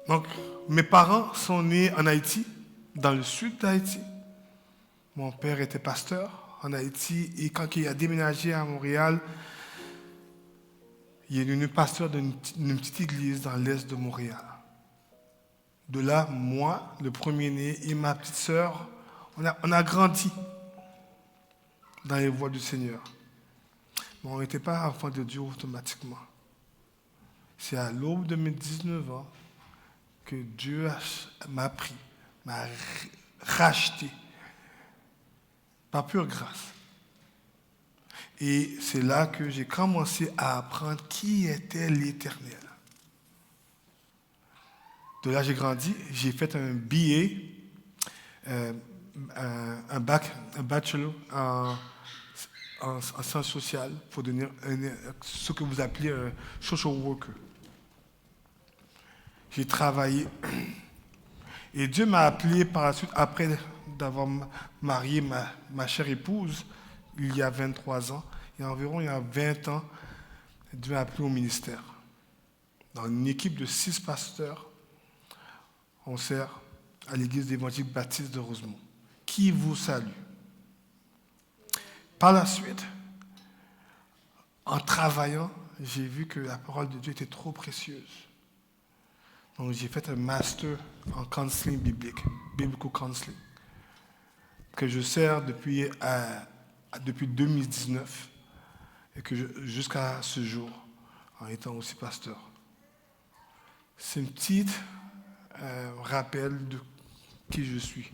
Donc, mes parents sont nés en Haïti, dans le sud d'Haïti. Mon père était pasteur en Haïti et quand il a déménagé à Montréal, il est devenu pasteur d'une petite église dans l'est de Montréal. De là, moi, le premier-né et ma petite sœur, on a grandi dans les voies du Seigneur. Mais on n'était pas enfants de Dieu automatiquement. C'est à l'aube de mes 19 ans que Dieu m'a pris, m'a racheté, par pure grâce. Et c'est là que j'ai commencé à apprendre qui était l'Éternel. De là, j'ai grandi, j'ai fait un BA, un bachelor en sciences sociales pour devenir ce que vous appelez un social worker. J'ai travaillé et Dieu m'a appelé par la suite, après d'avoir marié ma chère épouse, il y a 23 ans, et environ il y a 20 ans, Dieu m'a appelé au ministère. Dans une équipe de 6 pasteurs, on sert à l'église d'évangile baptiste de Rosemont, qui vous salue. Par la suite, en travaillant, j'ai vu que la parole de Dieu était trop précieuse. Donc j'ai fait un master en counseling biblique, biblical counseling, que je sers depuis 2019 et que jusqu'à ce jour, en étant aussi pasteur. C'est une petite rappel de qui je suis.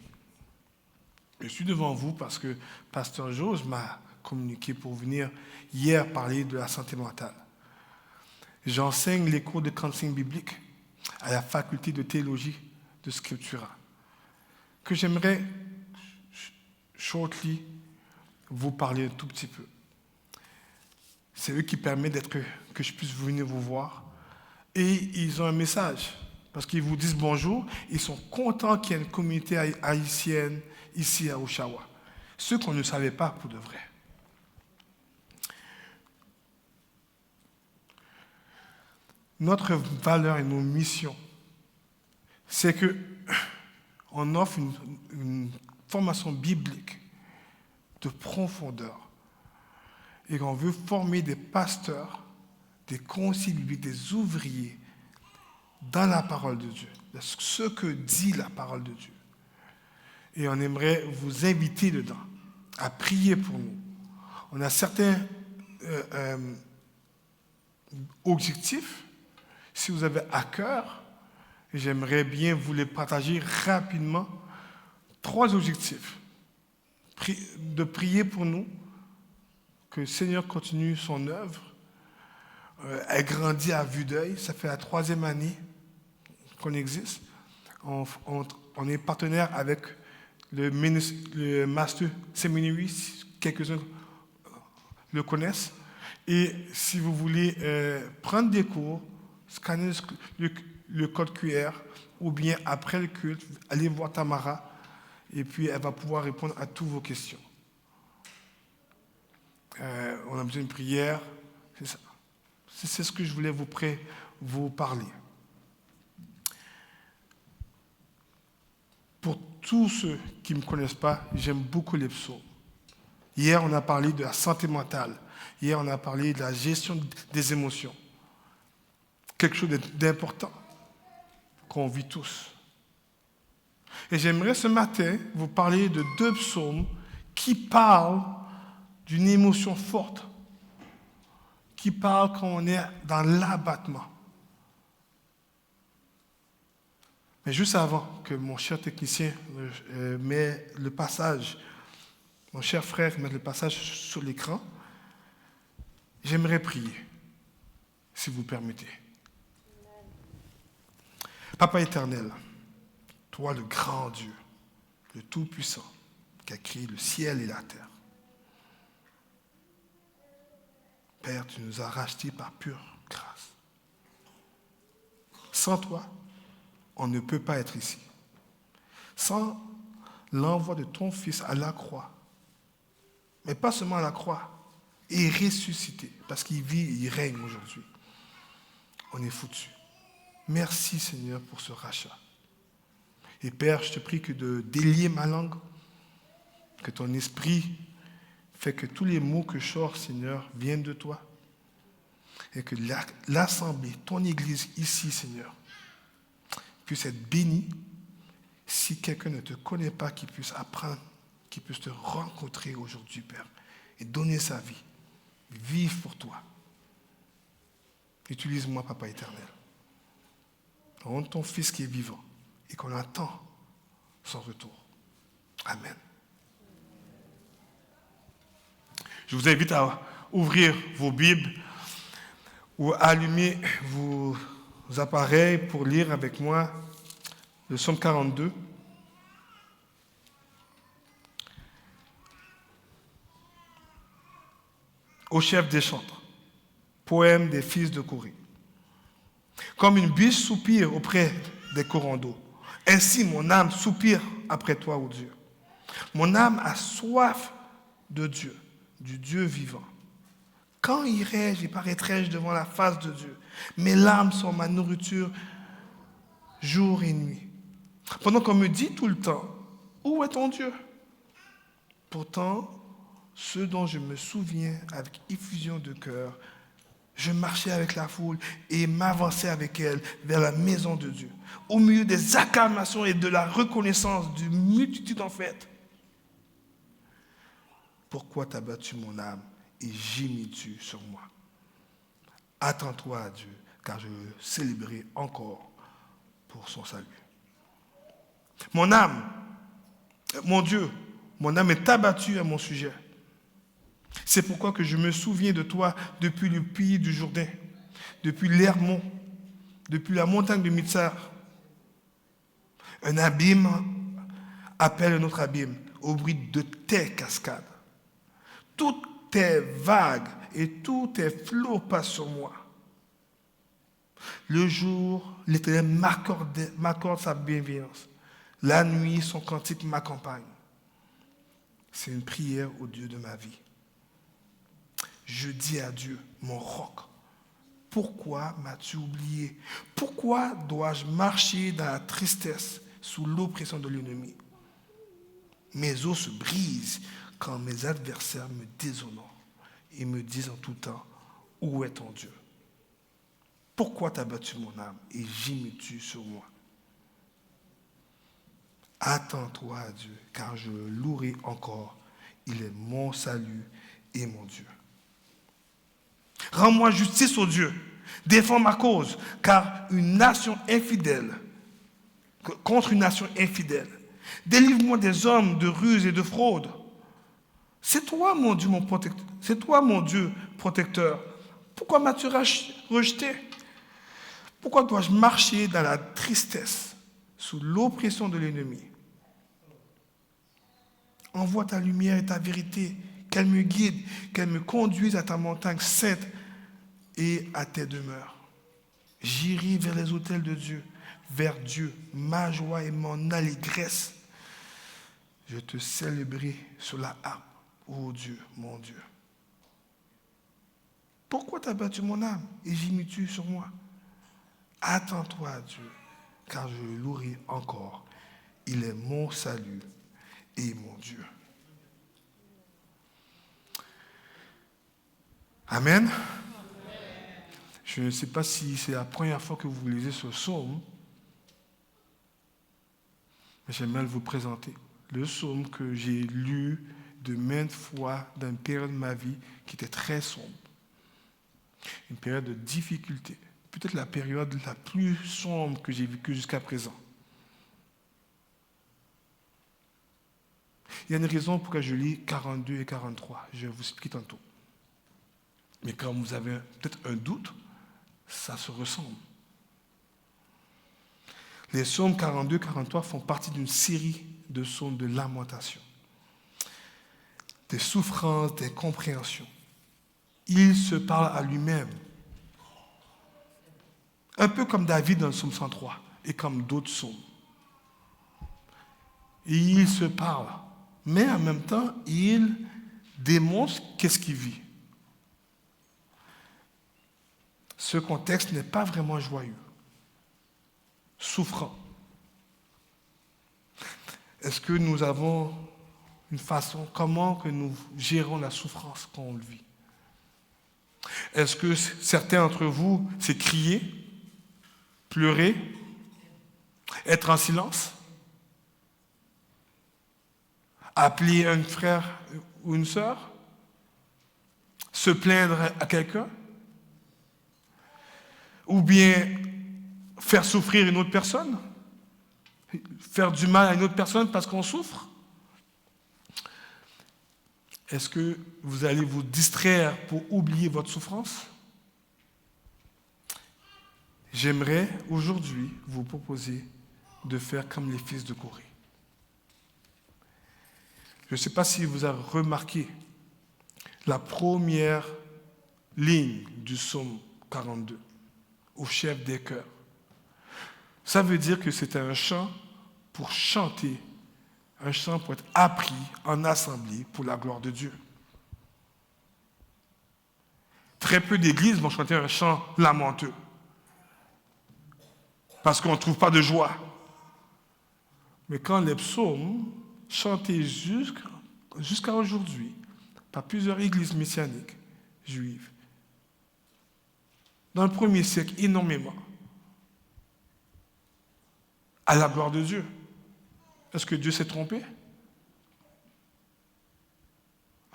Je suis devant vous parce que pasteur Jose m'a communiqué pour venir hier parler de la santé mentale. J'enseigne les cours de counseling biblique à la faculté de théologie de Scriptura, que j'aimerais shortly vous parler un tout petit peu. C'est eux qui permettent que je puisse venir vous voir. Et ils ont un message, parce qu'ils vous disent bonjour, ils sont contents qu'il y ait une communauté haïtienne ici à Oshawa. Ce qu'on ne savait pas pour de vrai. Notre valeur et nos missions, c'est qu'on offre une formation biblique de profondeur et qu'on veut former des pasteurs, des conseillers bibliques, des ouvriers dans la parole de Dieu, ce que dit la parole de Dieu. Et on aimerait vous inviter dedans, à prier pour nous. On a certains objectifs. Si vous avez à cœur, j'aimerais bien vous les partager rapidement. 3 objectifs. De prier pour nous, que le Seigneur continue son œuvre. Elle grandit à vue d'œil. Ça fait la 3e année qu'on existe. On est partenaire avec le Master Seminary, quelques-uns le connaissent. Et si vous voulez prendre des cours, scannez le code QR, ou bien après le culte, allez voir Tamara, et puis elle va pouvoir répondre à toutes vos questions. On a besoin d'une prière, c'est ça. C'est ce que je voulais vous parler. Pour tous ceux qui ne me connaissent pas, j'aime beaucoup les psaumes. Hier, on a parlé de la santé mentale. Hier, on a parlé de la gestion des émotions. Quelque chose d'important qu'on vit tous. Et j'aimerais ce matin vous parler de 2 psaumes qui parlent d'une émotion forte, qui parlent quand on est dans l'abattement. Mais juste avant que mon cher technicien mette le passage, mon cher frère mette le passage sur l'écran, j'aimerais prier, si vous permettez. Papa éternel, toi le grand Dieu, le Tout-Puissant, qui a créé le ciel et la terre. Père, tu nous as rachetés par pure grâce. Sans toi, on ne peut pas être ici. Sans l'envoi de ton Fils à la croix, mais pas seulement à la croix, et ressuscité, parce qu'il vit et il règne aujourd'hui, on est foutu. Merci, Seigneur, pour ce rachat. Et Père, je te prie que de délier ma langue, que ton esprit fait que tous les mots que je sors, Seigneur, viennent de toi. Et que l'assemblée, ton église ici, Seigneur, puisse être bénie. Si quelqu'un ne te connaît pas, qu'il puisse apprendre, qu'il puisse te rencontrer aujourd'hui, Père, et donner sa vie. Vive pour toi. Utilise-moi, Papa éternel. Au nom de ton Fils qui est vivant et qu'on attend son retour. Amen. Je vous invite à ouvrir vos Bibles ou à allumer vos appareils pour lire avec moi le psaume 42. Au chef des chantres, poème des fils de Corée. Comme une biche soupire auprès des courants d'eau, ainsi mon âme soupire après toi, ô Dieu. Mon âme a soif de Dieu, du Dieu vivant. Quand irai-je et paraîtrai-je devant la face de Dieu? Mes larmes sont ma nourriture jour et nuit. Pendant qu'on me dit tout le temps, où est ton Dieu? Pourtant, ceux dont je me souviens avec effusion de cœur, je marchais avec la foule et m'avançais avec elle vers la maison de Dieu, au milieu des acclamations et de la reconnaissance d'une multitude en fête. Pourquoi t'as battu mon âme et gémis-tu sur moi? Attends-toi à Dieu, car je le célébrerai encore pour son salut. Mon âme, mon Dieu, mon âme est abattue à mon sujet. C'est pourquoi que je me souviens de toi depuis le pays du Jourdain, depuis l'Hermon, depuis la montagne de Mitsar. Un abîme appelle un autre abîme au bruit de tes cascades. Toutes tes vagues et tous tes flots passent sur moi. Le jour, l'Éternel m'accorde sa bienveillance. La nuit, son cantique m'accompagne. C'est une prière au Dieu de ma vie. Je dis à Dieu, mon roc, pourquoi m'as-tu oublié? Pourquoi dois-je marcher dans la tristesse sous l'oppression de l'ennemi? Mes os se brisent quand mes adversaires me déshonorent et me disent en tout temps, où est ton Dieu? Pourquoi t'as battu mon âme et gémis-tu sur moi? Attends-toi à Dieu, car je le louerai encore. Il est mon salut et mon Dieu. Rends-moi justice, ô Dieu. Défends ma cause, car une nation infidèle, contre une nation infidèle. Délivre-moi des hommes de ruse et de fraude. C'est toi, mon Dieu, mon protecteur. C'est toi, mon Dieu, protecteur. Pourquoi m'as-tu rejeté? Pourquoi dois-je marcher dans la tristesse, sous l'oppression de l'ennemi? Envoie ta lumière et ta vérité, qu'elle me guide, qu'elle me conduise à ta montagne sainte et à tes demeures. J'irai vers les autels de Dieu, vers Dieu, ma joie et mon allégresse. Je te célébrerai sur la harpe, ô Dieu, mon Dieu. Pourquoi t'as battu mon âme et gémis-tu sur moi? Attends-toi à Dieu, car je le louerai encore. Il est mon salut et mon Dieu. Amen. Je ne sais pas si c'est la première fois que vous lisez ce psaume, mais j'aimerais vous présenter le psaume que j'ai lu de maintes fois dans une période de ma vie qui était très sombre. Une période de difficulté. Peut-être la période la plus sombre que j'ai vécue jusqu'à présent. Il y a une raison pour laquelle je lis 42 et 43. Je vais vous expliquer tantôt. Mais quand vous avez peut-être un doute, ça se ressemble. Les psaumes 42 et 43 font partie d'une série de psaumes de lamentation, des souffrances, des compréhensions. Il se parle à lui-même. Un peu comme David dans le psaume 103 et comme d'autres psaumes. Et il se parle, mais en même temps, il démontre qu'est-ce qu'il vit. Ce contexte n'est pas vraiment joyeux. souffrant. Est-ce que nous avons une façon, comment que nous gérons la souffrance quand on le vit? Est-ce que certains d'entre vous, c'est crier, pleurer, être en silence, appeler un frère ou une sœur, se plaindre à quelqu'un, ou bien faire souffrir une autre personne, faire du mal à une autre personne parce qu'on souffre? Est-ce que vous allez vous distraire pour oublier votre souffrance? J'aimerais aujourd'hui vous proposer de faire comme les fils de Corée. Je ne sais pas si vous avez remarqué la première ligne du psaume 42, au chef des chœurs. Ça veut dire que c'était un chant pour chanter, un chant pour être appris en assemblée pour la gloire de Dieu. Très peu d'églises vont chanter un chant lamenteux parce qu'on ne trouve pas de joie. Mais quand les psaumes chantés jusqu'à aujourd'hui par plusieurs églises messianiques juives, dans le premier siècle énormément, à la gloire de Dieu. Est-ce que Dieu s'est trompé?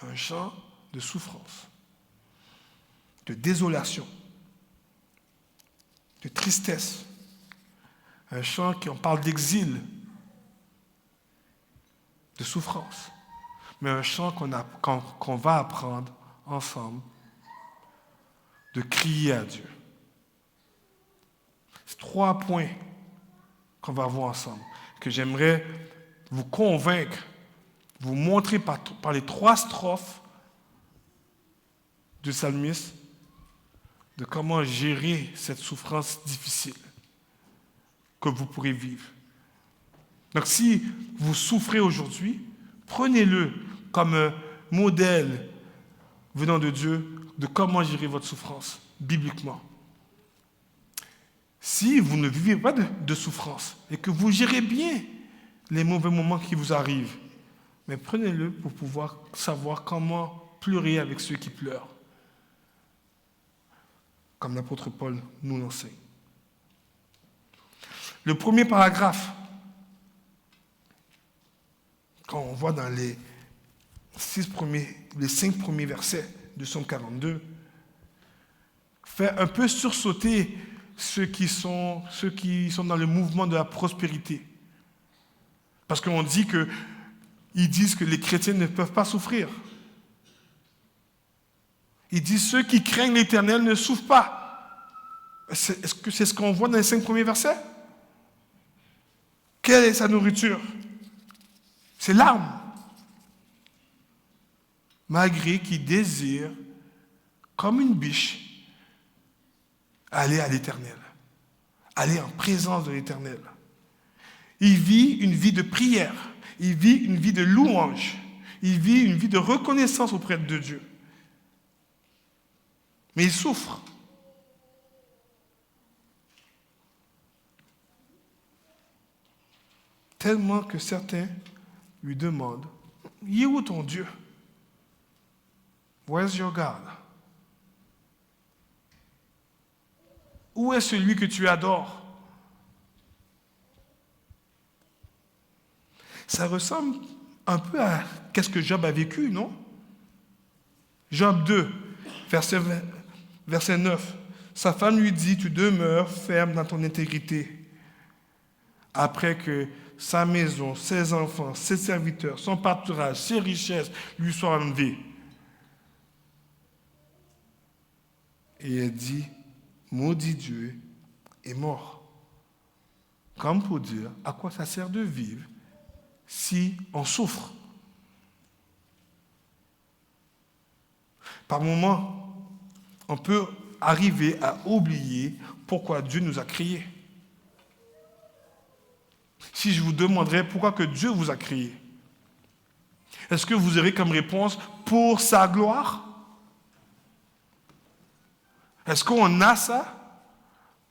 Un chant de souffrance, de désolation, de tristesse. Un chant qui en parle d'exil, de souffrance. Mais un chant qu'on va apprendre ensemble de crier à Dieu. C'est 3 points qu'on va voir ensemble, que j'aimerais vous convaincre, vous montrer par les 3 strophes du psalmiste de comment gérer cette souffrance difficile que vous pourrez vivre. Donc si vous souffrez aujourd'hui, prenez-le comme un modèle venant de Dieu de comment gérer votre souffrance bibliquement. Si vous ne vivez pas de souffrance et que vous gérez bien les mauvais moments qui vous arrivent, mais prenez-le pour pouvoir savoir comment pleurer avec ceux qui pleurent, comme l'apôtre Paul nous l'enseigne. Le premier paragraphe, quand on voit dans les 5 premiers versets du psaume 42, fait un peu sursauter ceux qui sont dans le mouvement de la prospérité. Parce qu'on dit ils disent que les chrétiens ne peuvent pas souffrir. Ils disent ceux qui craignent l'Éternel ne souffrent pas. Est-ce que c'est ce qu'on voit dans les 5 premiers versets? Quelle est sa nourriture? C'est l'âme. Malgré qu'il désire, comme une biche, aller à l'Éternel, aller en présence de l'Éternel. Il vit une vie de prière, il vit une vie de louange, il vit une vie de reconnaissance auprès de Dieu. Mais il souffre. Tellement que certains lui demandent, « Il est où ton Dieu? Where's your God? Où est celui que tu adores? » Ça ressemble un peu à ce que Job a vécu, non? Job 2, verset 9. Sa femme lui dit, « Tu demeures ferme dans ton intégrité. » Après que sa maison, ses enfants, ses serviteurs, son pâturage, ses richesses lui soient enlevés. Et elle dit, maudit Dieu est mort. Comme pour dire, à quoi ça sert de vivre si on souffre? Par moments, on peut arriver à oublier pourquoi Dieu nous a créés. Si je vous demanderais pourquoi que Dieu vous a créé, est-ce que vous aurez comme réponse pour sa gloire? Est-ce qu'on a ça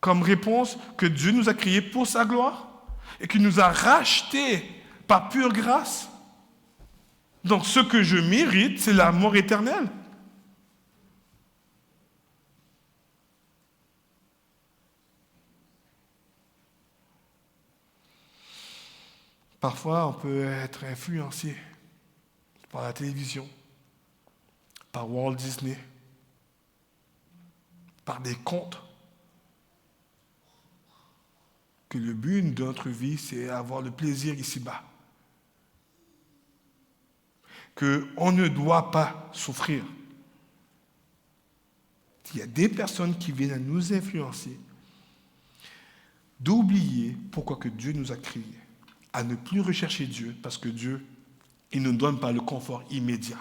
comme réponse que Dieu nous a créés pour sa gloire et qu'il nous a rachetés par pure grâce. Donc ce que je mérite, c'est la mort éternelle. Parfois, on peut être influencé par la télévision, par Walt Disney, par des contes, que le but de notre vie, c'est avoir le plaisir ici-bas. Qu'on ne doit pas souffrir. Il y a des personnes qui viennent à nous influencer d'oublier pourquoi que Dieu nous a créés, à ne plus rechercher Dieu, parce que Dieu, il ne nous donne pas le confort immédiat.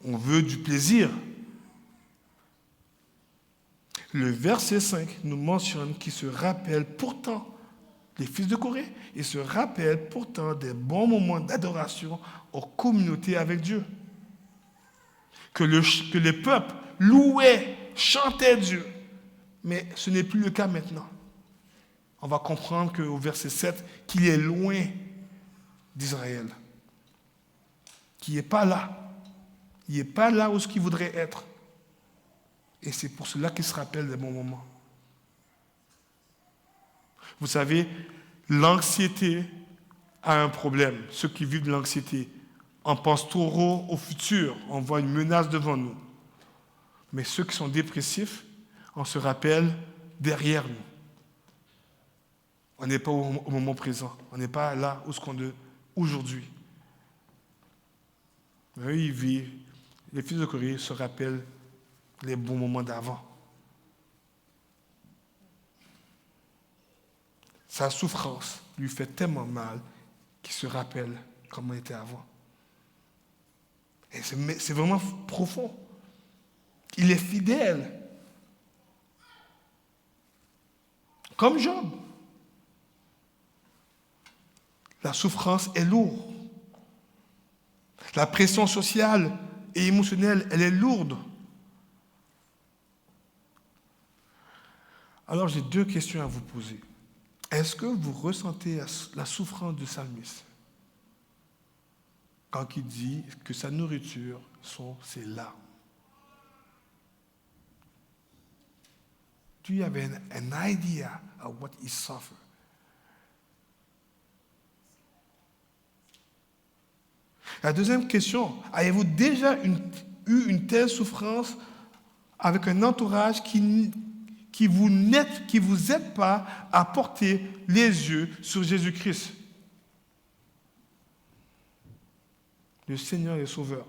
On veut du plaisir. Le verset 5 nous mentionne qu'ils se rappellent pourtant, les fils de Corée, ils se rappellent pourtant des bons moments d'adoration en communauté avec Dieu. Que les peuples louaient, chantaient Dieu. Mais ce n'est plus le cas maintenant. On va comprendre qu'au verset 7, qu'il est loin d'Israël. Qu'il n'est pas là. Il n'est pas là où il voudrait être. Et c'est pour cela qu'il se rappelle des bons moments. Vous savez, l'anxiété a un problème. Ceux qui vivent de l'anxiété, on pense trop au futur, on voit une menace devant nous. Mais ceux qui sont dépressifs, on se rappelle derrière nous. On n'est pas au moment présent. On n'est pas là où ce qu'on est aujourd'hui. Eux, ils vivent. Les fils de Corée se rappellent les bons moments d'avant. Sa souffrance lui fait tellement mal qu'il se rappelle comment il était avant. Et c'est vraiment profond. Il est fidèle. Comme Job. La souffrance est lourde. La pression sociale et émotionnelle, elle est lourde. Alors j'ai 2 questions à vous poser. Est-ce que vous ressentez la souffrance du psalmiste quand il dit que sa nourriture sont ses larmes? Do you have an idea of what he suffered? La deuxième question, avez-vous déjà eu une telle souffrance avec un entourage qui vous aide pas à porter les yeux sur Jésus-Christ, le Seigneur et Sauveur?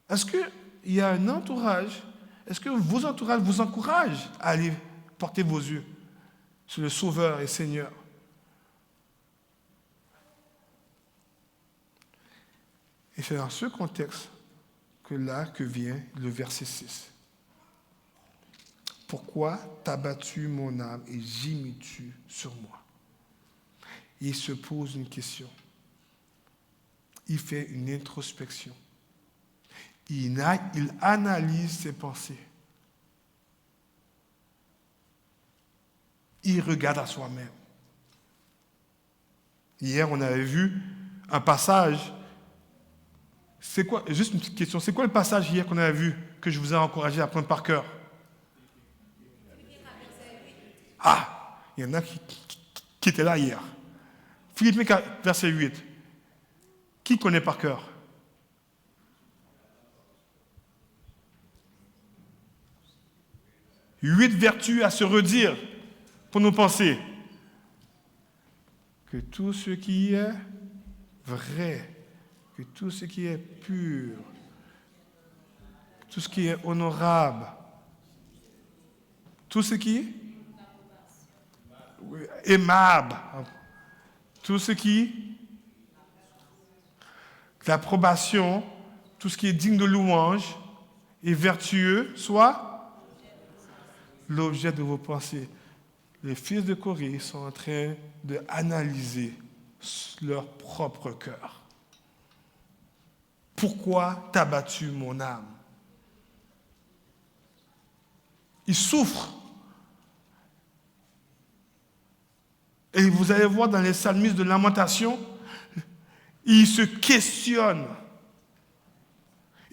Est-ce qu'il y a un entourage, est-ce que vos entourages vous encouragent à aller porter vos yeux sur le Sauveur et Seigneur? Et c'est dans ce contexte que vient le verset 6. Pourquoi t'as battu mon âme et gémis-tu sur moi? Il se pose une question. Il fait une introspection. Il analyse ses pensées. Il regarde à soi-même. Hier, on avait vu un passage. C'est quoi, juste une petite question, c'est quoi le passage hier qu'on avait vu, que je vous ai encouragé à prendre par cœur? Ah, il y en a qui étaient là hier. Philippiens 4, verset 8. Qui connaît par cœur? Huit vertus à se redire pour nos pensées. Que tout ce qui est vrai, que tout ce qui est pur, tout ce qui est honorable, tout ce qui est aimable, tout ce qui l'approbation, tout ce qui est digne de louange et vertueux, soit l'objet de vos pensées. Les fils de Corée sont en train d'analyser leur propre cœur. Pourquoi t'as battu mon âme? Il souffre. Et vous allez voir dans les psalmistes de lamentation, il se questionne.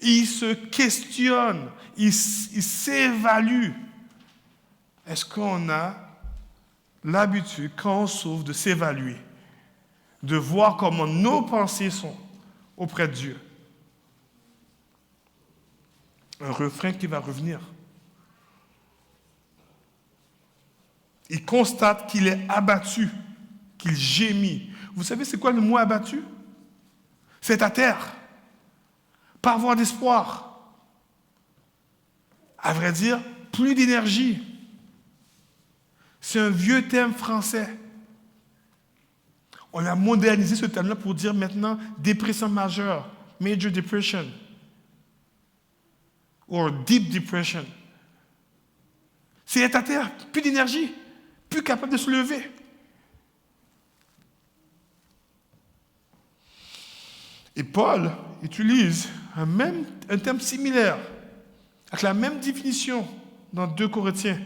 Il se questionne. Il s'évalue. Est-ce qu'on a l'habitude, quand on souffre, de s'évaluer, de voir comment nos pensées sont auprès de Dieu? Un refrain qui va revenir. Il constate qu'il est abattu, qu'il gémit. Vous savez c'est quoi le mot abattu? C'est à terre. Pas avoir d'espoir. À vrai dire, plus d'énergie. C'est un vieux terme français. On a modernisé ce terme-là pour dire maintenant dépression majeure, major depression, ou deep depression. C'est être à terre, plus d'énergie, plus capable de se lever. Et Paul utilise un terme similaire, avec la même définition dans 2 Corinthiens.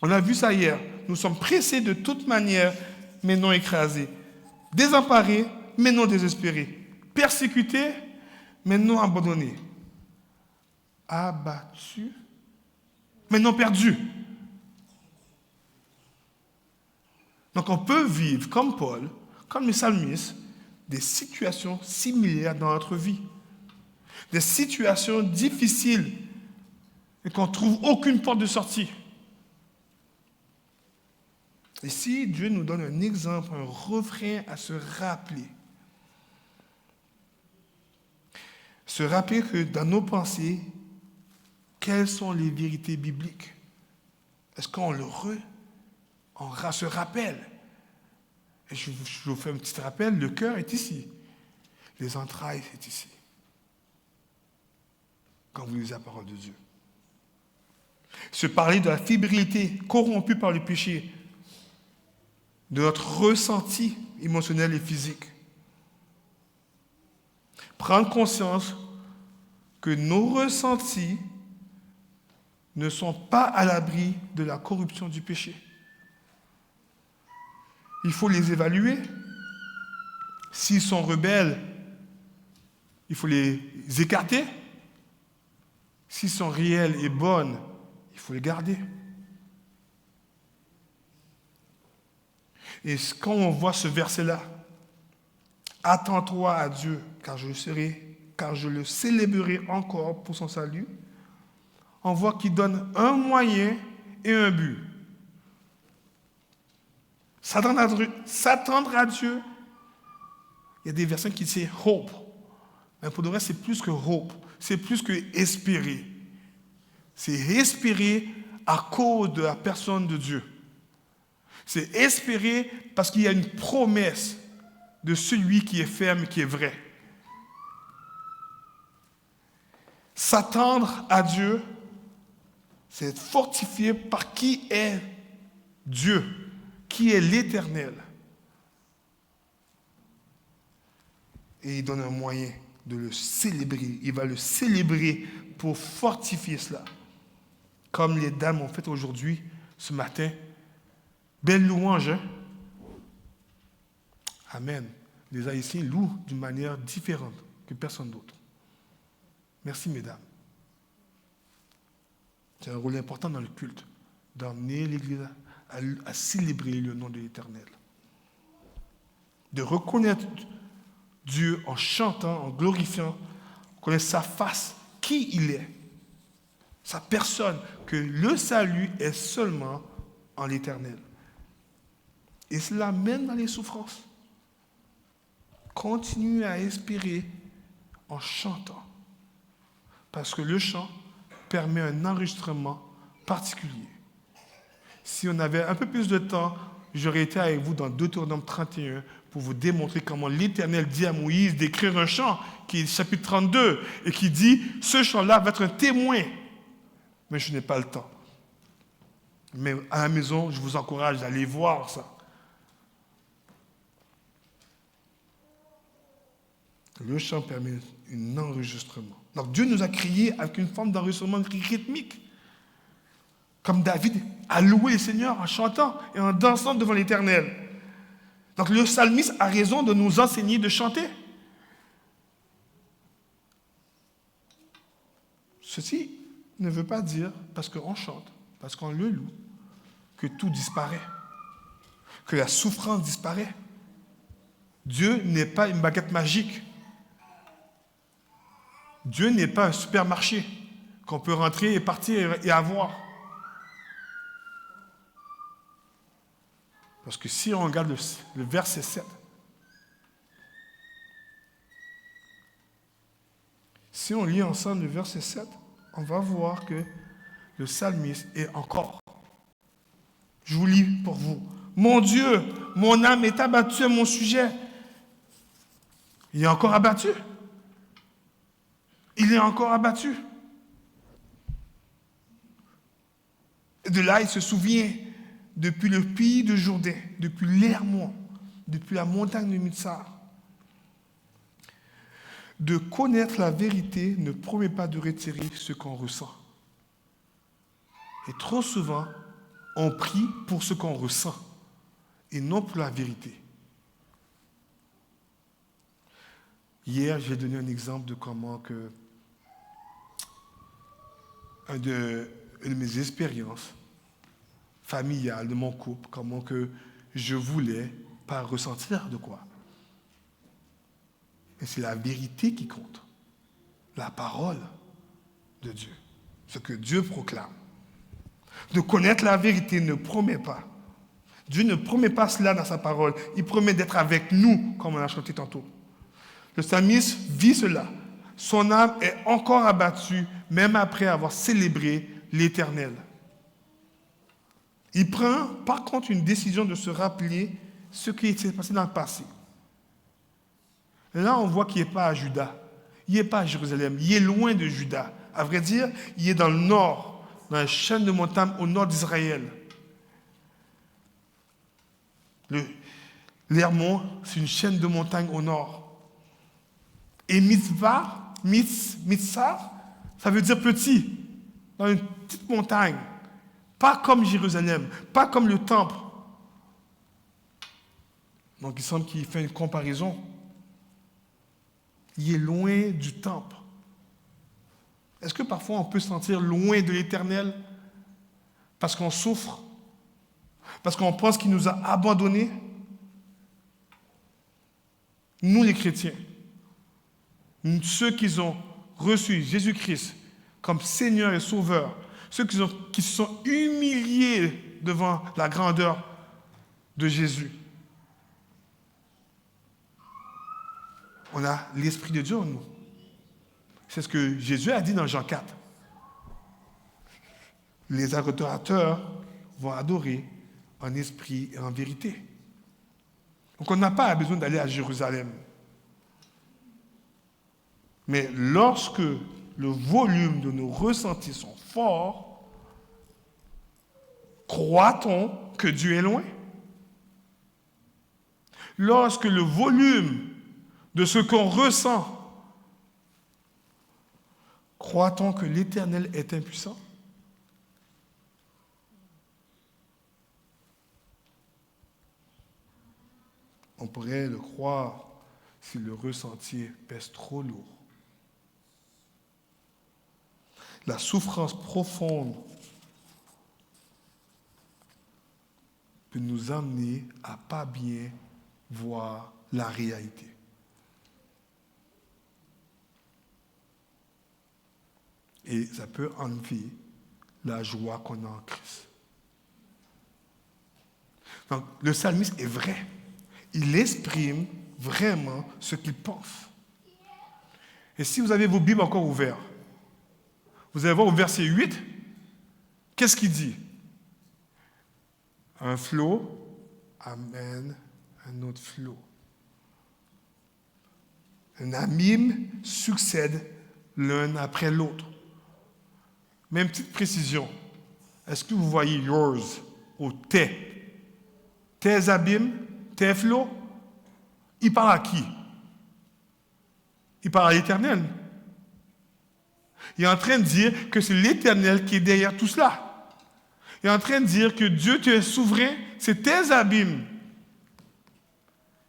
On a vu ça hier. Nous sommes pressés de toute manière, mais non écrasés. Désemparés, mais non désespérés. Persécutés, mais non abandonnés. Abattus, mais non perdus. Donc on peut vivre comme Paul, comme les psalmistes, des situations similaires dans notre vie. Des situations difficiles et qu'on ne trouve aucune porte de sortie. Ici, Dieu nous donne un exemple, un refrain à se rappeler. Se rappeler que dans nos pensées, quelles sont les vérités bibliques? Est-ce qu'on se rappelle? Et je vous fais un petit rappel, le cœur est ici. Les entrailles, c'est ici. Quand vous lisez la parole de Dieu. Se parler de la fébrilité corrompue par le péché, de notre ressenti émotionnel et physique. Prendre conscience que nos ressentis ne sont pas à l'abri de la corruption du péché. Il faut les évaluer. S'ils sont rebelles, il faut les écarter. S'ils sont réels et bonnes, il faut les garder. Et quand on voit ce verset-là, attends-toi à Dieu, car je le célébrerai encore pour son salut, on voit qu'il donne un moyen et un but. S'attendre à Dieu, il y a des versets qui disent hope. Mais pour le reste, c'est plus que hope, c'est plus que espérer. C'est espérer à cause de la personne de Dieu. C'est espérer parce qu'il y a une promesse de celui qui est ferme et qui est vrai. S'attendre à Dieu, c'est être fortifié par qui est Dieu, qui est l'Éternel. Et il donne un moyen de le célébrer. Il va le célébrer pour fortifier cela. Comme les dames ont fait aujourd'hui, ce matin. Belle louange, hein? Amen. Les Haïtiens louent d'une manière différente que personne d'autre. Merci, mesdames. C'est un rôle important dans le culte, d'emmener l'Église à célébrer le nom de l'Éternel. De reconnaître Dieu en chantant, en glorifiant, connaître sa face, qui il est, sa personne, que le salut est seulement en l'Éternel. Et cela même dans les souffrances. Continue à espérer en chantant. Parce que le chant permet un enregistrement particulier. Si on avait un peu plus de temps, j'aurais été avec vous dans Deutéronome 31 pour vous démontrer comment l'Éternel dit à Moïse d'écrire un chant, qui est chapitre 32, et qui dit, ce chant-là va être un témoin. Mais je n'ai pas le temps. Mais à la maison, je vous encourage d'aller voir ça. Le chant permet un enregistrement. Donc Dieu nous a créés avec une forme d'enregistrement rythmique. Comme David a loué le Seigneur en chantant et en dansant devant l'Éternel. Donc le psalmiste a raison de nous enseigner de chanter. Ceci ne veut pas dire, parce qu'on chante, parce qu'on le loue, que tout disparaît, que la souffrance disparaît. Dieu n'est pas une baguette magique. Dieu n'est pas un supermarché qu'on peut rentrer et partir et avoir. Parce que si on regarde le verset 7, si on lit ensemble le verset 7, on va voir que le psalmiste est encore. Je vous lis pour vous. Mon Dieu, mon âme est abattue à mon sujet. Il est encore abattu. Il est encore abattu. De là, il se souvient, depuis le pays de Jourdain, depuis l'Hermon, depuis la montagne de Mitsar. De connaître la vérité ne promet pas de retirer ce qu'on ressent. Et trop souvent, on prie pour ce qu'on ressent et non pour la vérité. Hier, j'ai donné un exemple de comment que une de mes expériences familiales de mon couple, comment que je voulais pas ressentir de quoi. Et c'est la vérité qui compte, la parole de Dieu, ce que Dieu proclame. De connaître la vérité ne promet pas. Dieu ne promet pas cela dans sa parole. Il promet d'être avec nous, comme on a chanté tantôt. Le psalmiste vit cela. Son âme est encore abattue, même après avoir célébré l'Éternel. Il prend, par contre, une décision de se rappeler ce qui s'est passé dans le passé. Et là, on voit qu'il n'est pas à Juda. Il n'est pas à Jérusalem. Il est loin de Juda. À vrai dire, il est dans le nord, dans la chaîne de montagnes au nord d'Israël. L'Hermon, c'est une chaîne de montagnes au nord. Et Mitzvah, ça veut dire petit, dans une petite montagne. Pas comme Jérusalem, pas comme le temple. Donc il semble qu'il fait une comparaison. Il est loin du temple. Est-ce que parfois on peut se sentir loin de l'Éternel parce qu'on souffre, parce qu'on pense qu'il nous a abandonnés? Nous les chrétiens, ceux qui ont reçu Jésus-Christ comme Seigneur et Sauveur, ceux qui se sont humiliés devant la grandeur de Jésus, on a l'Esprit de Dieu en nous. C'est ce que Jésus a dit dans Jean 4. Les adorateurs vont adorer en esprit et en vérité. Donc on n'a pas besoin d'aller à Jérusalem. Mais lorsque le volume de nos ressentis sont forts, croit-on que Dieu est loin? Lorsque le volume de ce qu'on ressent, croit-on que l'Éternel est impuissant? On pourrait le croire si le ressenti pèse trop lourd. La souffrance profonde peut nous amener à ne pas bien voir la réalité. Et ça peut enlever la joie qu'on a en Christ. Donc, le psalmiste est vrai. Il exprime vraiment ce qu'il pense. Et si vous avez vos Bibles encore ouvertes, vous allez voir au verset 8, qu'est-ce qu'il dit? Un flot amène un autre flot. Un abîme succède l'un après l'autre. Même petite précision. Est-ce que vous voyez yours au tes? Tes abîmes, tes flots? Il parle à qui? Il parle à l'Éternel. Il est en train de dire que c'est l'Éternel qui est derrière tout cela. Il est en train de dire que Dieu, tu es souverain, c'est tes abîmes,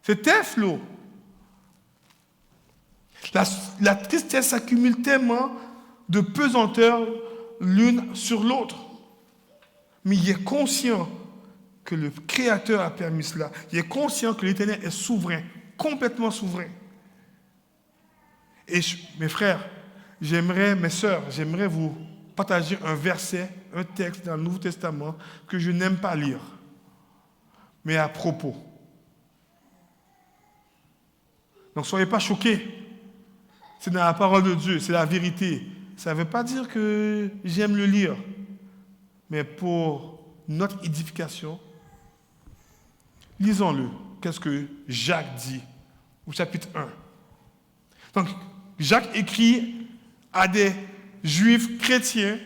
c'est tes flots. La tristesse s'accumule tellement de pesanteur l'une sur l'autre. Mais il est conscient que le Créateur a permis cela. Il est conscient que l'Éternel est souverain, complètement souverain. Et mes frères, mes sœurs, j'aimerais vous partager un verset, un texte dans le Nouveau Testament que je n'aime pas lire, mais à propos. Donc, soyez pas choqués. C'est dans la parole de Dieu, c'est la vérité. Ça ne veut pas dire que j'aime le lire, mais pour notre édification, lisons-le. Qu'est-ce que Jacques dit au chapitre 1. Donc, Jacques écrit à des Juifs chrétiens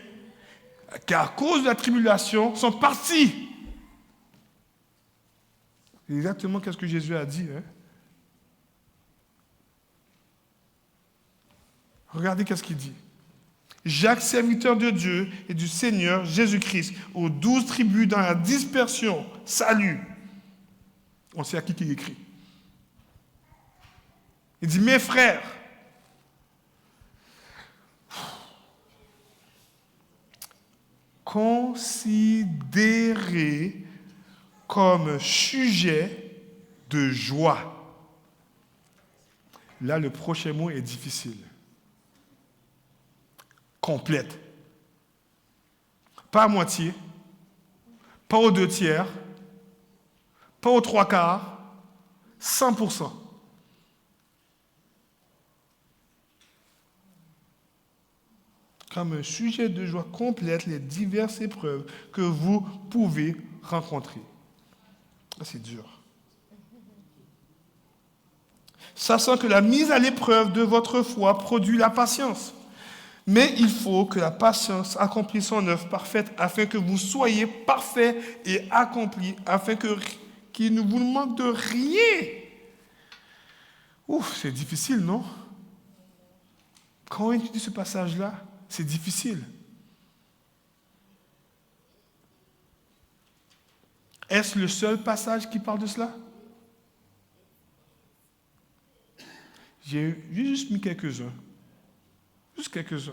qui, à cause de la tribulation, sont partis. C'est exactement ce que Jésus a dit. Regardez qu'est-ce qu'il dit. Jacques, serviteur de Dieu et du Seigneur Jésus-Christ, aux 12 tribus dans la dispersion, salut. On sait à qui il écrit. Il dit, mes frères, considérez comme sujet de joie. Là, le prochain mot est difficile. Complète. Pas à moitié, pas aux 2/3, pas aux 3/4, 100%. Comme un sujet de joie complète les diverses épreuves que vous pouvez rencontrer. C'est dur. Sachant que la mise à l'épreuve de votre foi produit la patience. Mais il faut que la patience accomplisse son œuvre parfaite afin que vous soyez parfaits et accomplis, afin qu'il ne vous manque de rien. Ouf, c'est difficile, non? Quand on étudie ce passage-là, c'est difficile. Est-ce le seul passage qui parle de cela? J'ai juste mis quelques-uns. Juste quelques-uns.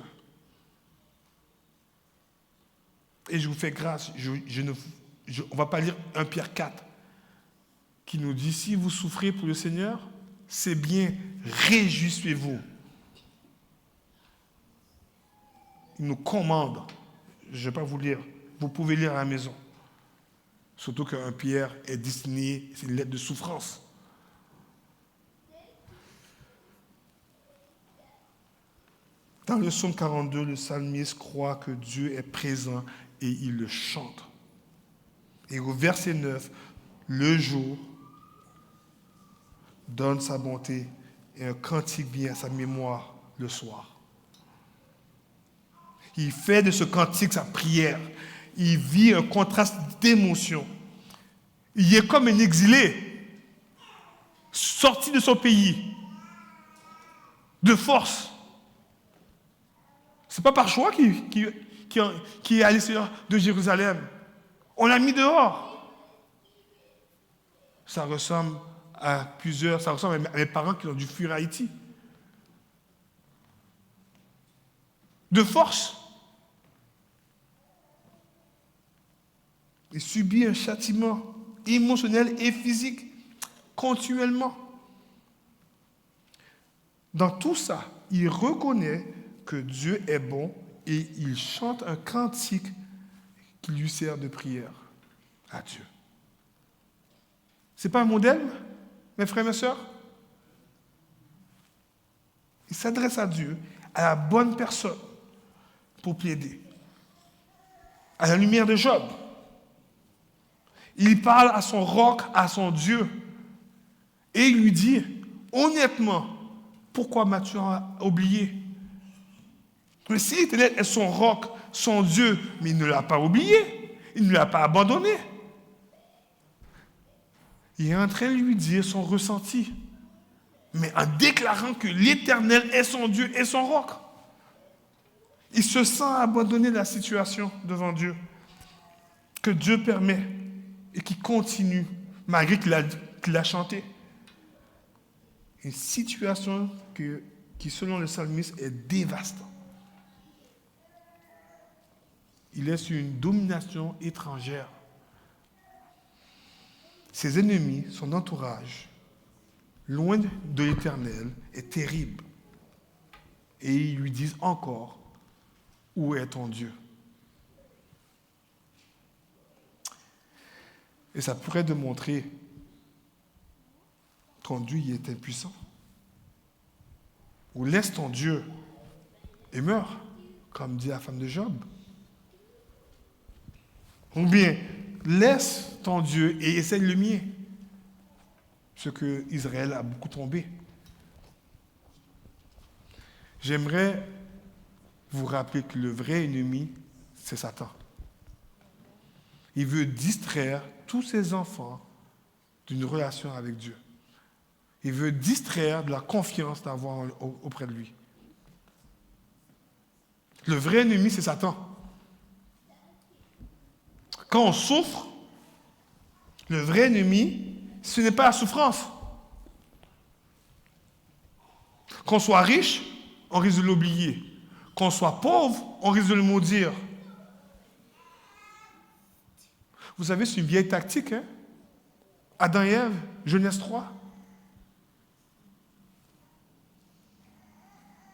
Et je vous fais grâce, on ne va pas lire 1 Pierre 4, qui nous dit, si vous souffrez pour le Seigneur, c'est bien, réjouissez-vous. Il nous commande, je ne vais pas vous lire, vous pouvez lire à la maison. Surtout qu'un Pierre est destiné, c'est une lettre de souffrance. Dans le psaume 42, le psalmiste croit que Dieu est présent et il le chante. Et au verset 9, le jour donne sa bonté et un cantique vient à sa mémoire le soir. Il fait de ce cantique sa prière. Il vit un contraste d'émotions. Il est comme un exilé, sorti de son pays, de force. Ce n'est pas par choix qu'il est allé de Jérusalem. On l'a mis dehors. Ça ressemble à mes parents qui ont dû fuir Haïti. De force. Il subit un châtiment émotionnel et physique continuellement. Dans tout ça, il reconnaît que Dieu est bon et il chante un cantique qui lui sert de prière à Dieu. Ce n'est pas un modèle, mes frères et mes sœurs? Il s'adresse à Dieu, à la bonne personne, pour plaider. À la lumière de Job. Il parle à son roc, à son Dieu. Et il lui dit, honnêtement, pourquoi m'as-tu oublié? Mais si l'Éternel est son roc, son Dieu, mais il ne l'a pas oublié, il ne l'a pas abandonné. Il est en train de lui dire son ressenti, mais en déclarant que l'Éternel est son Dieu et son roc. Il se sent abandonné de la situation devant Dieu. que Dieu permet et qui continue, malgré qu'il a chanté. Une situation qui, selon le psalmiste, est dévastante. Il est sur une domination étrangère. Ses ennemis, son entourage, loin de l'Éternel, est terrible. Et ils lui disent encore, où est ton Dieu? Et ça pourrait démontrer ton Dieu il est impuissant. Ou laisse ton Dieu et meurs, comme dit la femme de Job. Ou bien, laisse ton Dieu et essaye le mien. Ce que Israël a beaucoup tombé. J'aimerais vous rappeler que le vrai ennemi, c'est Satan. Il veut distraire tous ses enfants d'une relation avec Dieu. Il veut distraire de la confiance d'avoir auprès de lui. Le vrai ennemi, c'est Satan. Quand on souffre, le vrai ennemi, ce n'est pas la souffrance. Qu'on soit riche, on risque de l'oublier. Qu'on soit pauvre, on risque de le maudire. Vous savez, c'est une vieille tactique, hein? Adam et Ève, Genèse 3.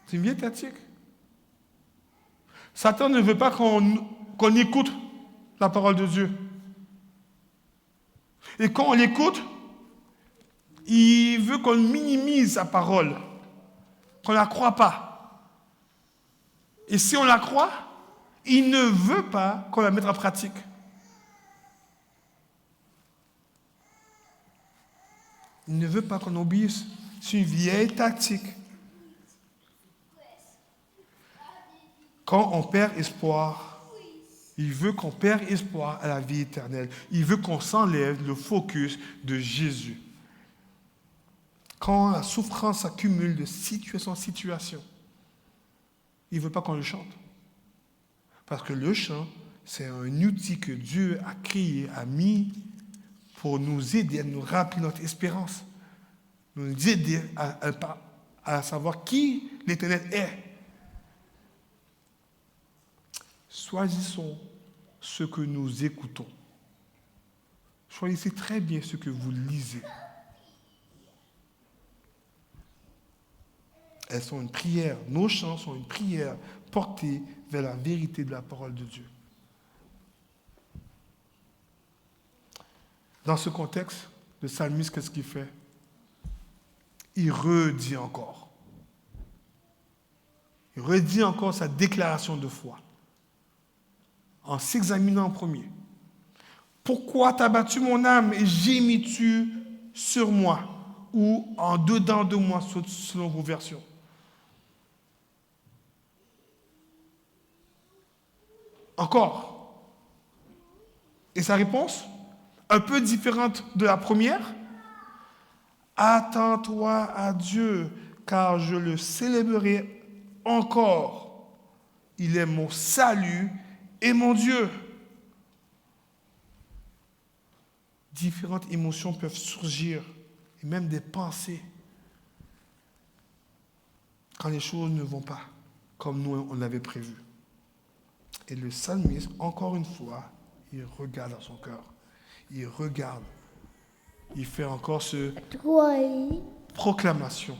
C'est une vieille tactique. Satan ne veut pas qu'on écoute la parole de Dieu. Et quand on l'écoute, il veut qu'on minimise sa parole, qu'on ne la croit pas. Et si on la croit, il ne veut pas qu'on la mette en pratique. Il ne veut pas qu'on obéisse. C'est une vieille tactique. Quand on perd espoir, il veut qu'on perde espoir à la vie éternelle. Il veut qu'on s'enlève le focus de Jésus. Quand la souffrance s'accumule de situation en situation, il ne veut pas qu'on le chante. Parce que le chant, c'est un outil que Dieu a créé, a mis pour nous aider à nous rappeler notre espérance. Nous aider à savoir qui l'Éternel est. Choisissons ce que nous écoutons. Choisissez très bien ce que vous lisez. Elles sont une prière. Nos chants sont une prière portée vers la vérité de la parole de Dieu. Dans ce contexte, le psalmiste, qu'est-ce qu'il fait? Il redit encore. Il redit encore sa déclaration de foi. En s'examinant en premier. Pourquoi t'as battu mon âme et gémis-tu sur moi? Ou en dedans de moi, selon vos versions. Encore. Et sa réponse, un peu différente de la première. Attends-toi à Dieu, car je le célébrerai encore. Il est mon salut et mon Dieu. Différentes émotions peuvent surgir, et même des pensées, quand les choses ne vont pas comme nous on l'avait prévu. Et le psalmiste, encore une fois, il regarde dans son cœur. Il regarde. Il fait encore ce proclamation.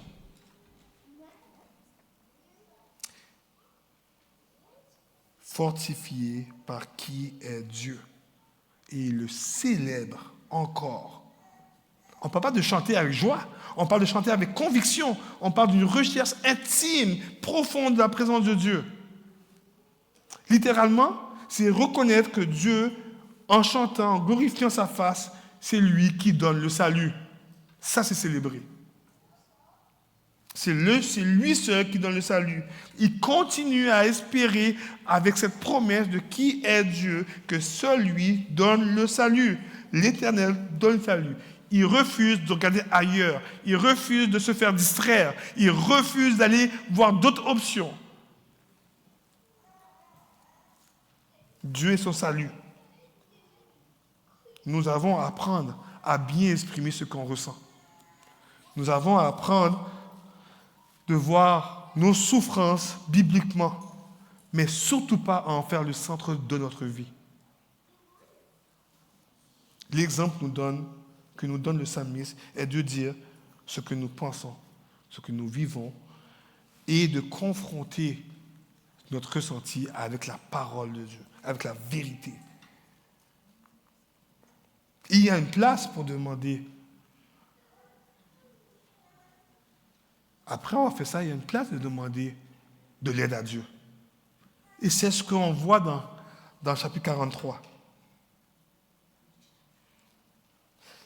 Fortifié par qui est Dieu. Et il le célèbre encore. On ne parle pas de chanter avec joie, on parle de chanter avec conviction, on parle d'une recherche intime, profonde de la présence de Dieu. Littéralement, c'est reconnaître que Dieu, en chantant, en glorifiant sa face, c'est lui qui donne le salut. Ça, c'est célébrer. C'est lui seul qui donne le salut. Il continue à espérer avec cette promesse de qui est Dieu, que seul lui donne le salut. L'Éternel donne le salut. Il refuse de regarder ailleurs. Il refuse de se faire distraire. Il refuse d'aller voir d'autres options. Dieu est son salut. nous avons à apprendre à bien exprimer ce qu'on ressent. Nous avons à apprendre de voir nos souffrances bibliquement, mais surtout pas à en faire le centre de notre vie. L'exemple que nous donne le psalmiste est de dire ce que nous pensons, ce que nous vivons, et de confronter notre ressenti avec la parole de Dieu, avec la vérité. Il y a une place pour demander. Après avoir fait ça, il y a une place de demander de l'aide à Dieu. Et c'est ce qu'on voit dans le chapitre 43.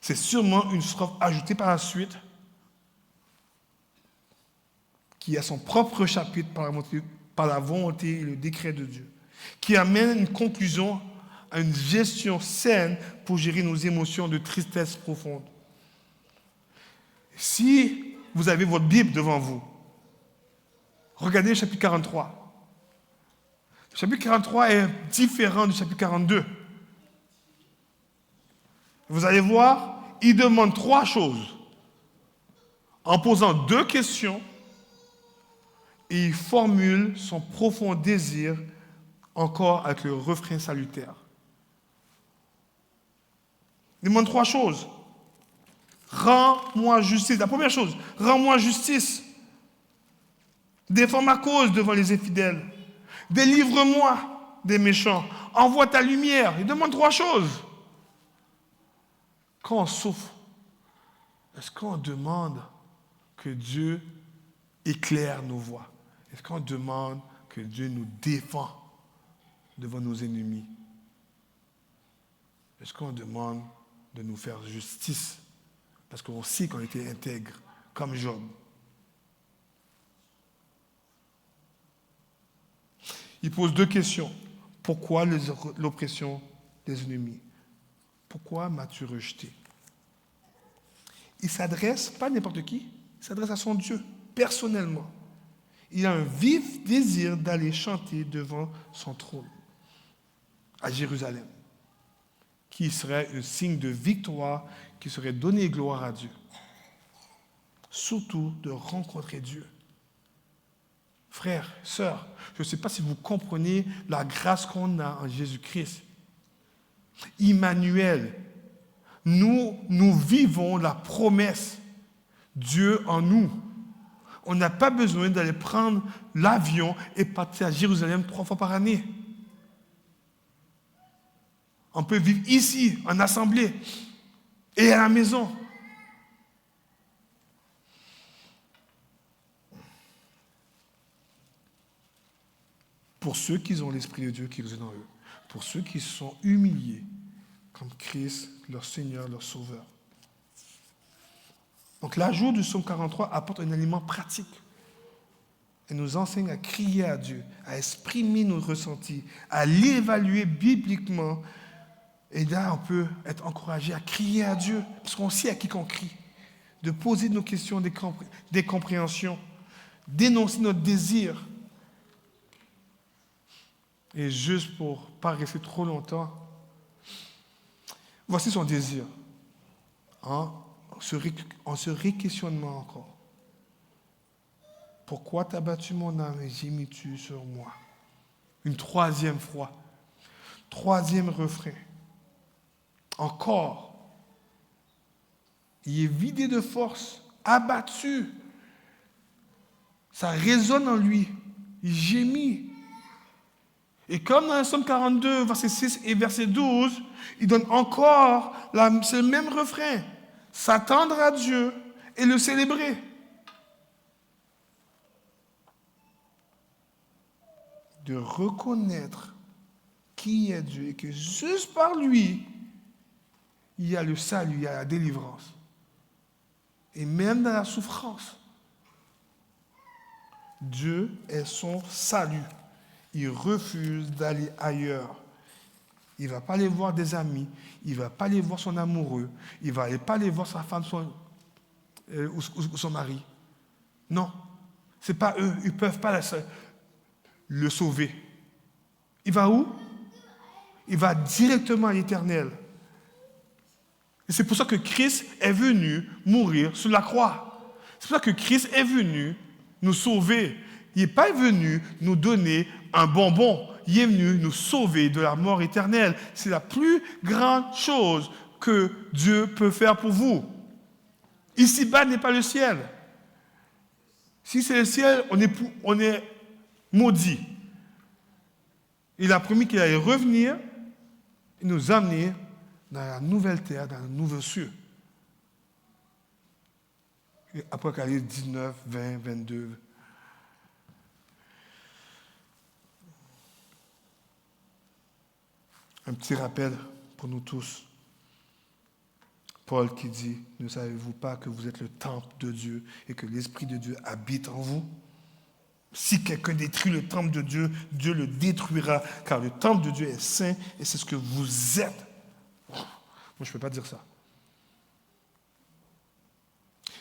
C'est sûrement une strophe ajoutée par la suite qui a son propre chapitre par la volonté et le décret de Dieu, qui amène une conclusion à une gestion saine pour gérer nos émotions de tristesse profonde. Si vous avez votre Bible devant vous, regardez le chapitre 43. Le chapitre 43 est différent du chapitre 42. Vous allez voir, il demande 3 choses en posant 2 questions et il formule son profond désir encore avec le refrain salutaire. Il demande 3 choses. Rends-moi justice. La première chose, rends-moi justice. Défends ma cause devant les infidèles. Délivre-moi des méchants. Envoie ta lumière. Il demande 3 choses. Quand on souffre, est-ce qu'on demande que Dieu éclaire nos voies? Est-ce qu'on demande que Dieu nous défend devant nos ennemis? Est-ce qu'on demande de nous faire justice? Parce qu'on sait qu'on était intègre, comme Job. Il pose 2 questions. Pourquoi l'oppression des ennemis? Pourquoi m'as-tu rejeté? Il s'adresse, pas à n'importe qui, il s'adresse à son Dieu, personnellement. Il a un vif désir d'aller chanter devant son trône, à Jérusalem, qui serait un signe de victoire, qui serait donner gloire à Dieu. Surtout de rencontrer Dieu. Frères, sœurs, je ne sais pas si vous comprenez la grâce qu'on a en Jésus-Christ. Emmanuel, nous vivons la promesse. Dieu en nous. On n'a pas besoin d'aller prendre l'avion et partir à Jérusalem 3 fois par année. On peut vivre ici, en assemblée, et à la maison. Pour ceux qui ont l'Esprit de Dieu qui réside en eux. Pour ceux qui sont humiliés, comme Christ, leur Seigneur, leur Sauveur. Donc l'ajout du psaume 43 apporte un élément pratique. Elle nous enseigne à crier à Dieu, à exprimer nos ressentis, à l'évaluer bibliquement. Et là, on peut être encouragé à crier à Dieu, parce qu'on sait à qui qu'on crie. De poser nos questions des compréhensions, d'énoncer notre désir. Et juste pour ne pas rester trop longtemps, voici son désir. En se réquestionnant encore. Pourquoi t'as battu mon âme et gémis-tu sur moi? Une 3e fois. 3e refrain. Encore. Il est vidé de force, abattu. Ça résonne en lui. Il gémit. Et comme dans le psaume 42, verset 6 et verset 12, il donne encore ce même refrain. S'attendre à Dieu et le célébrer. De reconnaître qui est Dieu et que juste par lui, il y a le salut, il y a la délivrance. Et même dans la souffrance, Dieu est son salut. Il refuse d'aller ailleurs. Il ne va pas aller voir des amis, il ne va pas aller voir son amoureux, il ne va pas aller voir sa femme ou son mari. Non, ce n'est pas eux, ils ne peuvent pas le sauver. Il va où? Il va directement à l'Éternel. Et c'est pour ça que Christ est venu mourir sur la croix. C'est pour ça que Christ est venu nous sauver. Il n'est pas venu nous donner un bonbon. Il est venu nous sauver de la mort éternelle. C'est la plus grande chose que Dieu peut faire pour vous. Ici-bas n'est pas le ciel. Si c'est le ciel, on est maudit. Il a promis qu'il allait revenir et nous amener dans la nouvelle terre, dans le nouveau cieux. Et Apocalypse 19, 20, 22. Un petit rappel pour nous tous. Paul qui dit, ne savez-vous pas que vous êtes le temple de Dieu et que l'Esprit de Dieu habite en vous? Si quelqu'un détruit le temple de Dieu, Dieu le détruira, car le temple de Dieu est saint et c'est ce que vous êtes. Moi, je ne peux pas dire ça.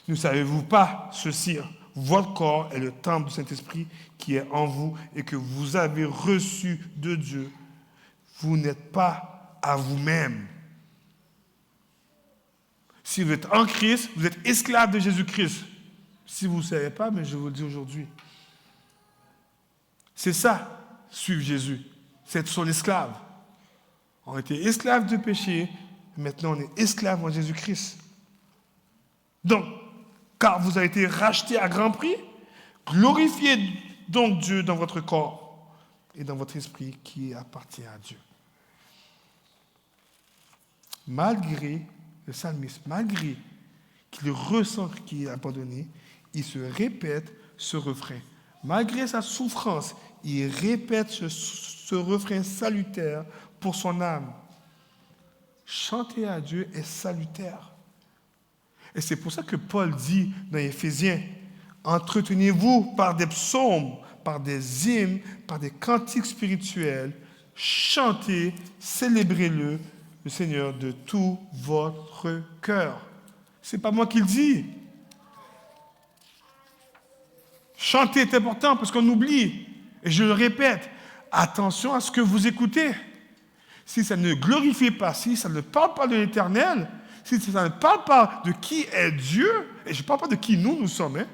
Ne savez-vous pas ceci? Votre corps est le temple du Saint-Esprit qui est en vous et que vous avez reçu de Dieu. Vous n'êtes pas à vous-même. Si vous êtes en Christ, vous êtes esclave de Jésus-Christ. Si vous ne savez pas, mais je vous le dis aujourd'hui. C'est ça, suivre Jésus. C'est être son esclave. On était esclaves du péché, maintenant on est esclaves en Jésus-Christ. Donc, car vous avez été rachetés à grand prix, glorifiez donc Dieu dans votre corps et dans votre esprit qui appartient à Dieu. Malgré le psalmiste, malgré qu'il ressent qu'il est abandonné, il se répète ce refrain. Malgré sa souffrance, il répète ce refrain salutaire pour son âme. Chanter à Dieu est salutaire. Et c'est pour ça que Paul dit dans Éphésiens, entretenez-vous par des psaumes, par des hymnes, par des cantiques spirituels, chantez, célébrez-le Seigneur de tout votre cœur. C'est pas moi qui le dis. Chanter est important parce qu'on oublie. Et je le répète, attention à ce que vous écoutez. Si ça ne glorifie pas, si ça ne parle pas de l'Éternel, si ça ne parle pas de qui est Dieu, et je ne parle pas de qui nous sommes, hein.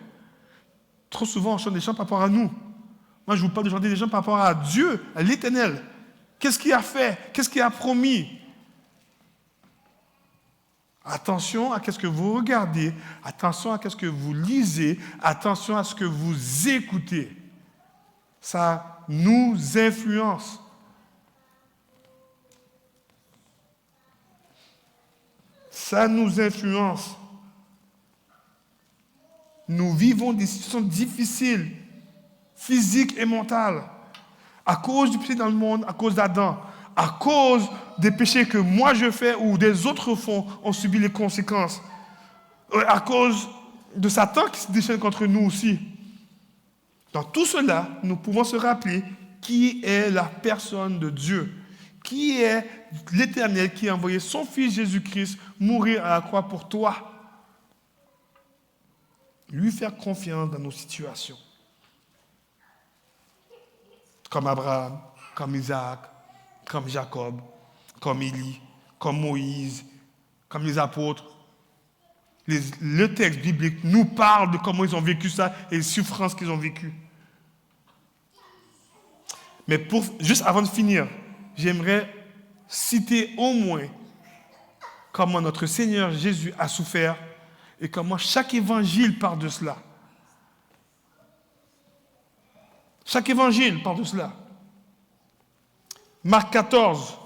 Trop souvent on chante des chants par rapport à nous. Moi je vous parle de chanter des chants par rapport à Dieu, à l'Éternel. Qu'est-ce qu'il a fait? Qu'est-ce qu'il a promis? Attention à ce que vous regardez, attention à ce que vous lisez, attention à ce que vous écoutez. Ça nous influence. Ça nous influence. Nous vivons des situations difficiles, physiques et mentales, à cause du péché dans le monde, à cause d'Adam, à cause des péchés que moi je fais ou des autres font, ont subi les conséquences. À cause de Satan qui se déchaîne contre nous aussi. Dans tout cela, nous pouvons se rappeler qui est la personne de Dieu, qui est l'Éternel qui a envoyé son Fils Jésus-Christ mourir à la croix pour toi. Lui faire confiance dans nos situations. Comme Abraham, comme Isaac, comme Jacob, comme Élie, comme Moïse, comme les apôtres. Le texte biblique nous parle de comment ils ont vécu ça et les souffrances qu'ils ont vécues. Mais juste avant de finir, j'aimerais citer au moins comment notre Seigneur Jésus a souffert et comment chaque évangile parle de cela. Chaque évangile parle de cela. Marc 14,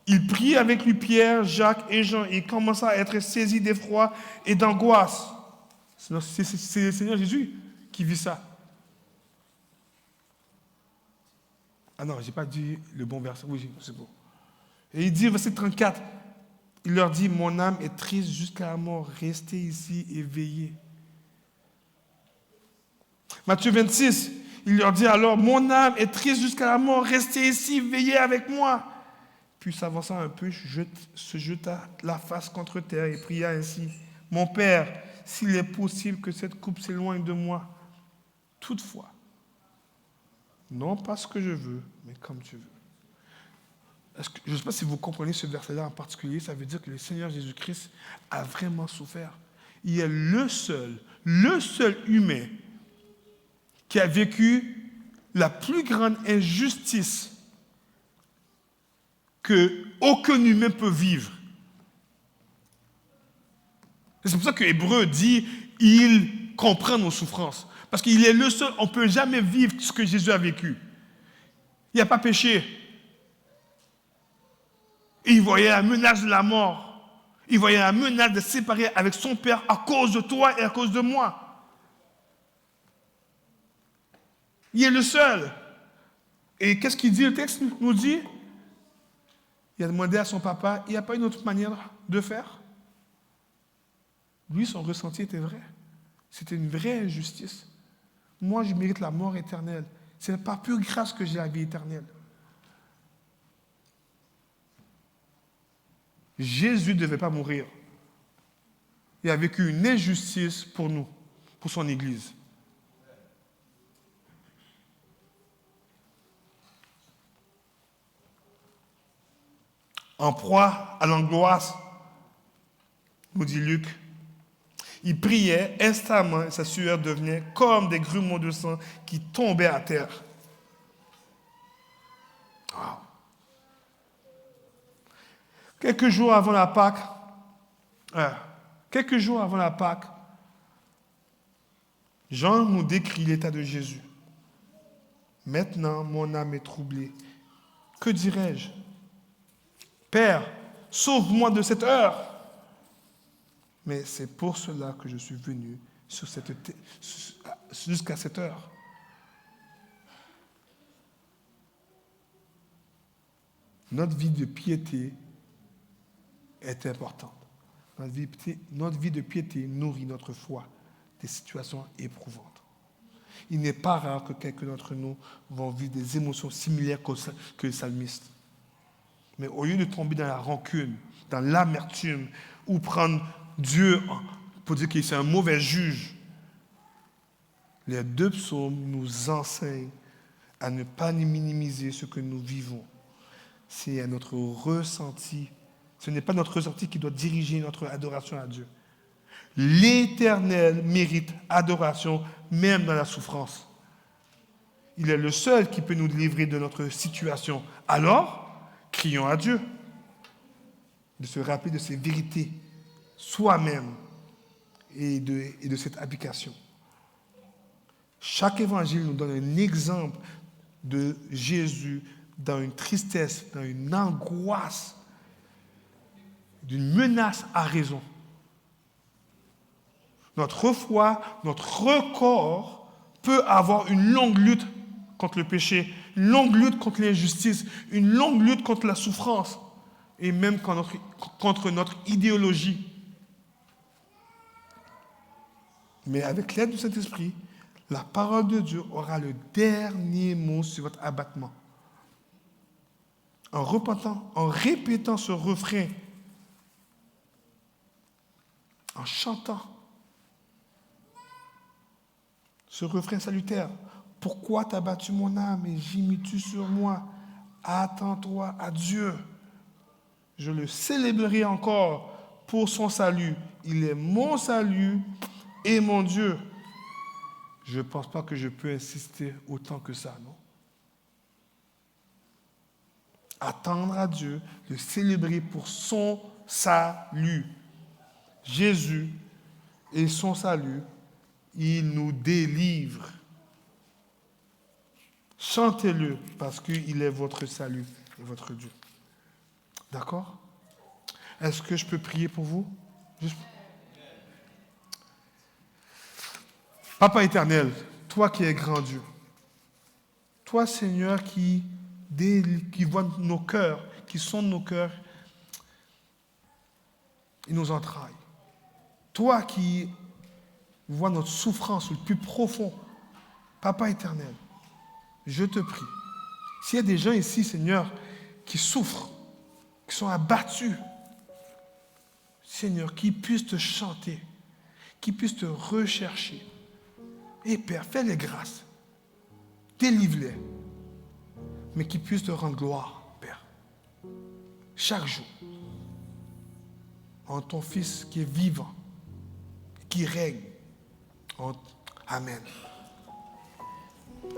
il prit avec lui Pierre, Jacques et Jean et il commença à être saisi d'effroi et d'angoisse. C'est le Seigneur Jésus qui vit ça. Ah non, je n'ai pas dit le bon verset. Oui, c'est beau. Et il dit, verset 34, il leur dit, mon âme est triste jusqu'à la mort, restez ici et veillez. Matthieu 26, il leur dit alors, mon âme est triste jusqu'à la mort, restez ici, veillez avec moi. Puis s'avançant un peu, se jeta la face contre terre et pria ainsi, mon Père, s'il est possible que cette coupe s'éloigne de moi, toutefois, non pas ce que je veux, mais comme tu veux. Je ne sais pas si vous comprenez ce verset-là en particulier, ça veut dire que le Seigneur Jésus-Christ a vraiment souffert. Il est le seul humain qui a vécu la plus grande injustice qu'aucun humain peut vivre. C'est pour ça que Hébreu dit il comprend nos souffrances. Parce qu'il est le seul, on ne peut jamais vivre ce que Jésus a vécu. Il n'a pas péché. Il voyait la menace de la mort. Il voyait la menace de se séparer avec son Père à cause de toi et à cause de moi. Il est le seul. Et qu'est-ce qu'il dit, le texte nous dit? Il a demandé à son papa, il n'y a pas une autre manière de faire? Lui, son ressenti était vrai. C'était une vraie injustice. Moi, je mérite la mort éternelle. Ce n'est pas plus grâce que j'ai la vie éternelle. Jésus ne devait pas mourir. Il a vécu une injustice pour nous, pour son Église. En proie à l'angoisse, nous dit Luc, il priait instamment et sa sueur devenait comme des grumeaux de sang qui tombaient à terre. Wow. Quelques jours avant la Pâque, Jean nous décrit l'état de Jésus. Maintenant, mon âme est troublée. Que dirais-je? Père, sauve-moi de cette heure. Mais c'est pour cela que je suis venu jusqu'à cette heure. Notre vie de piété est importante. Notre vie de piété nourrit notre foi des situations éprouvantes. Il n'est pas rare que quelqu'un d'entre nous vont vivre des émotions similaires que le psalmiste. Mais au lieu de tomber dans la rancune, dans l'amertume, ou prendre Dieu pour dire qu'il est un mauvais juge, les deux psaumes nous enseignent à ne pas minimiser ce que nous vivons. C'est à notre ressenti. Ce n'est pas notre ressenti qui doit diriger notre adoration à Dieu. L'Éternel mérite adoration, même dans la souffrance. Il est le seul qui peut nous délivrer de notre situation. Alors, crions à Dieu de se rappeler de ses vérités soi-même et de cette application. Chaque évangile nous donne un exemple de Jésus dans une tristesse, dans une angoisse, d'une menace à raison. Notre foi, notre corps peut avoir une longue lutte contre le péché, une longue lutte contre l'injustice, une longue lutte contre la souffrance et même contre notre idéologie. Mais avec l'aide du Saint-Esprit, la parole de Dieu aura le dernier mot sur votre abattement. En répétant ce refrain, en chantant ce refrain salutaire. Pourquoi t'as battu mon âme et gémis-tu sur moi? Attends-toi à Dieu. Je le célébrerai encore pour son salut. Il est mon salut et mon Dieu. Je ne pense pas que je peux insister autant que ça, non? Attendre à Dieu, le célébrer pour son salut. Jésus et son salut, il nous délivre. Chantez-le parce qu'il est votre salut et votre Dieu. D'accord? Est-ce que je peux prier pour vous? Papa éternel, toi qui es grand Dieu, toi Seigneur qui vois nos cœurs, qui sonde nos cœurs et nos entrailles, toi qui vois notre souffrance le plus profond, Papa éternel, je te prie, s'il y a des gens ici, Seigneur, qui souffrent, qui sont abattus, Seigneur, qui puissent te chanter, qui puissent te rechercher. Et Père, fais-les grâces, délivre-les, mais qu'ils puissent te rendre gloire, Père. chaque jour en ton Fils qui est vivant, qui règne. Amen.